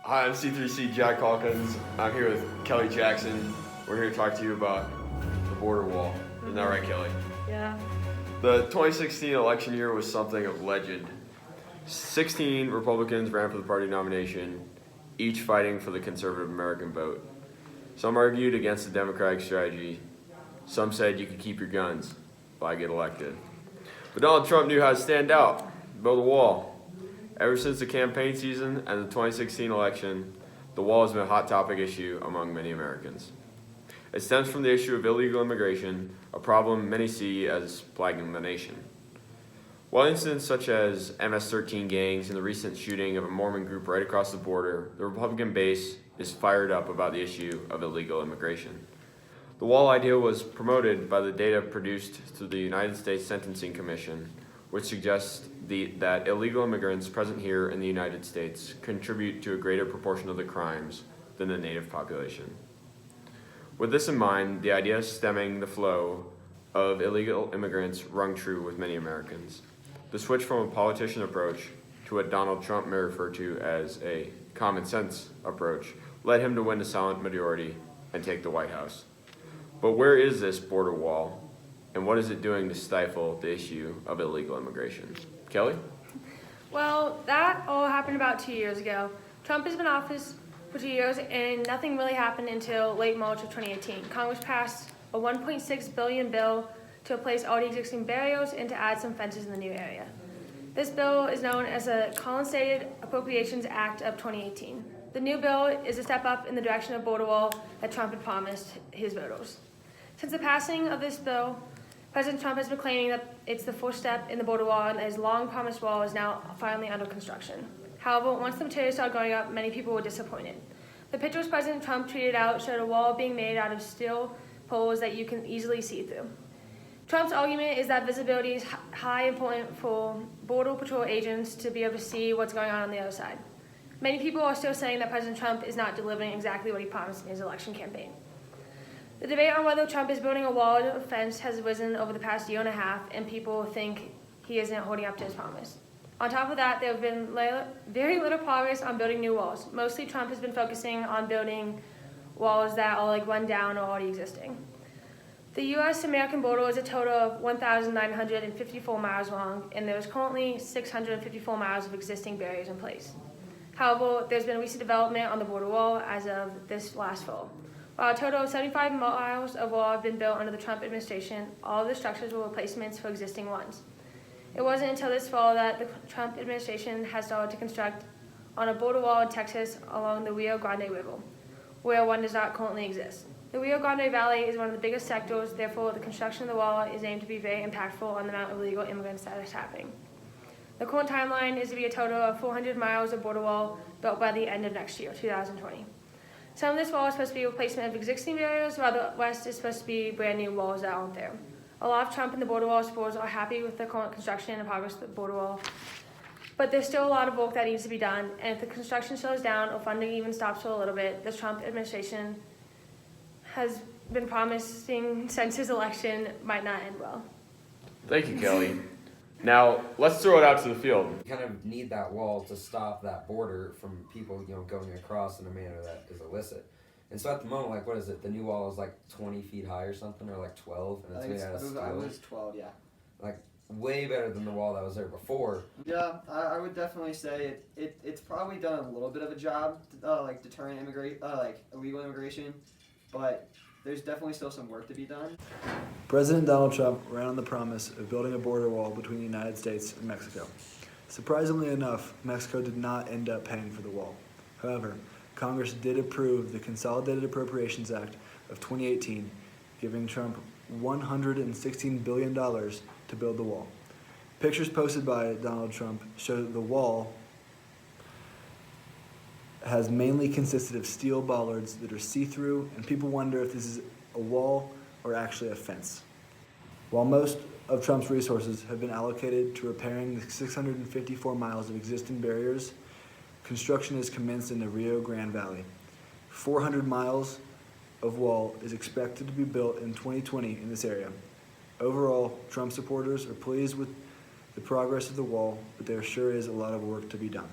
Hi, I'm C3C Jack Hawkins. I'm here with Kelly Jackson. We're here to talk to you about the border wall. Isn't that right, Kelly? Yeah. The 2016 election year was something of legend. 16 Republicans ran for the party nomination, each fighting for the conservative American vote. Some argued against the Democratic strategy. Some said you could keep your guns if I get elected. But Donald Trump knew how to stand out, build a wall. Ever since the campaign season and the 2016 election, the wall has been a hot topic issue among many Americans. It stems from the issue of illegal immigration, a problem many see as plaguing the nation. While incidents such as MS-13 gangs and the recent shooting of a Mormon group right across the border, the Republican base is fired up about the issue of illegal immigration. The wall idea was promoted by the data produced through the United States Sentencing Commission, which suggests that illegal immigrants present here in the United States contribute to a greater proportion of the crimes than the native population. With this in mind, the idea stemming the flow of illegal immigrants rung true with many Americans. The switch from a politician approach to what Donald Trump may refer to as a common sense approach led him to win the silent majority and take the White House. But where is this border wall, and what is it doing to stifle the issue of illegal immigration? Kelly? Well, that all happened about 2 years ago. Trump has been in office for 2 years, and nothing really happened until late March of 2018. Congress passed a $1.6 billion bill to replace all the existing barriers and to add some fences in the new area. This bill is known as the Consolidated Appropriations Act of 2018. The new bill is a step up in the direction of border wall that Trump had promised his voters. Since the passing of this bill, President Trump has been claiming that it's the first step in the border wall and his long-promised wall is now finally under construction. However, once the materials started going up, many people were disappointed. The pictures President Trump tweeted out showed a wall being made out of steel poles that you can easily see through. Trump's argument is that visibility is high important for Border Patrol agents to be able to see what's going on the other side. Many people are still saying that President Trump is not delivering exactly what he promised in his election campaign. The debate on whether Trump is building a wall or fence has risen over the past year and a half, and people think he isn't holding up to his promise. On top of that, there have been very little progress on building new walls. Mostly Trump has been focusing on building walls that are run down or already existing. The U.S.-American border is a total of 1,954 miles long, and there is currently 654 miles of existing barriers in place. However, there's been recent development on the border wall as of this last fall. While a total of 75 miles of wall have been built under the Trump administration, all of the structures were replacements for existing ones. It wasn't until this fall that the Trump administration has started to construct on a border wall in Texas along the Rio Grande River, where one does not currently exist. The Rio Grande Valley is one of the biggest sectors, therefore the construction of the wall is aimed to be very impactful on the amount of illegal immigrants that is happening. The current timeline is to be a total of 400 miles of border wall built by the end of next year, 2020. Some of this wall is supposed to be a replacement of existing barriers, while the rest is supposed to be brand new walls that aren't there. A lot of Trump and the border wall supporters are happy with the current construction and progress of the border wall, but there's still a lot of work that needs to be done, and if the construction slows down or funding even stops for a little bit, the Trump administration has been promising since his election might not end well. Thank you, Kelly. Now, let's throw it out to the field. You kind of need that wall to stop that border from people, going across in a manner that is illicit. And so at the moment, what is it? The new wall is 20 feet high or something, or 12, and it's made out of steel. I was 12, yeah. Way better than the wall that was there before. Yeah, I would definitely say it's probably done a little bit of a job, deterring illegal immigration, but there's definitely still some work to be done. President Donald Trump ran on the promise of building a border wall between the United States and Mexico. Surprisingly enough, Mexico did not end up paying for the wall. However, Congress did approve the Consolidated Appropriations Act of 2018, giving Trump $116 billion to build the wall. Pictures posted by Donald Trump show that the wall has mainly consisted of steel bollards that are see-through, and people wonder if this is a wall or actually a fence. While most of Trump's resources have been allocated to repairing the 654 miles of existing barriers, construction has commenced in the Rio Grande Valley. 400 miles of wall is expected to be built in 2020 in this area. Overall, Trump supporters are pleased with the progress of the wall, but there sure is a lot of work to be done.